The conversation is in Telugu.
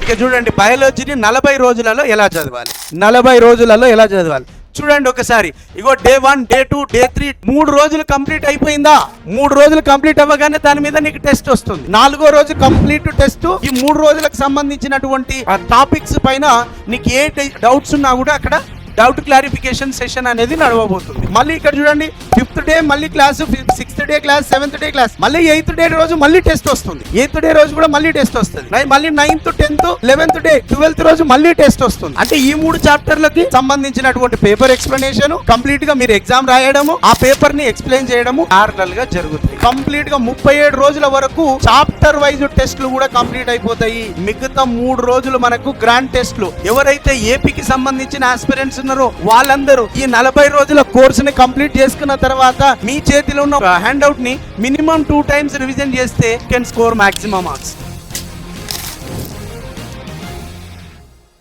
ఇక చూడండి, బయాలజీని 40 రోజులలో ఎలా చదవాలి, 40 రోజులలో ఎలా చదవాలి చూడండి ఒకసారి. ఇగో డే 1, డే 2, డే 3 3 రోజులు కంప్లీట్ అయిపోయిందా? 3 రోజులు కంప్లీట్ అవ్వగానే దాని మీద నీకు టెస్ట్ వస్తుంది. 4వ రోజు కంప్లీట్ టెస్ట్. ఈ 3 రోజులకు సంబంధించినటువంటి టాపిక్స్ పైన నీకు ఏ డౌట్స్ ఉన్నా కూడా అక్కడ డౌట్ క్లారిఫికేషన్ సెషన్ అనేది నడవబోతుంది. మళ్ళీ ఇక్కడ చూడండి, 5th డే మళ్ళీ class, 6th day class, 7th day class, మళ్ళీ 8th డే రోజు మళ్ళీ టెస్ట్ వస్తుంది. 8th డే రోజు కూడా మళ్ళీ టెస్ట్ వస్తుంది. మళ్ళీ 9th, 10th, 11th day, 12th రోజు మళ్ళీ టెస్ట్ వస్తుంది. అంటే ఈ 3 చాప్టర్లకి సంబంధించినటువంటి పేపర్ ఎక్స్ప్లెనేషన్ కంప్లీట్ గా మీరు ఎగ్జామ్ రాయడము, ఆ పేపర్ ని ఎక్స్ప్లెయిన్ చేయడము ప్యారలల్ గా జరుగుతుంది. కంప్లీట్ గా 37 రోజుల వరకు చాప్టర్ వైజ్ టెస్ట్లు కూడా కంప్లీట్ అయిపోతాయి. మిగతా 3 రోజులు మనకు గ్రాండ్ టెస్ట్లు. ఎవరైతే ఏపీకి సంబంధించిన ఆస్పిరెంట్స్ వాళ్ళందరూ ఈ 40 రోజుల కోర్సుని కంప్లీట్ చేసుకున్న తర్వాత మీ చేతిలో ఉన్న హ్యాండ్ అవుట్ ని మినిమం 2 times రివిజన్ చేస్తే కెన్ స్కోర్ మాక్సిమం మార్క్స్.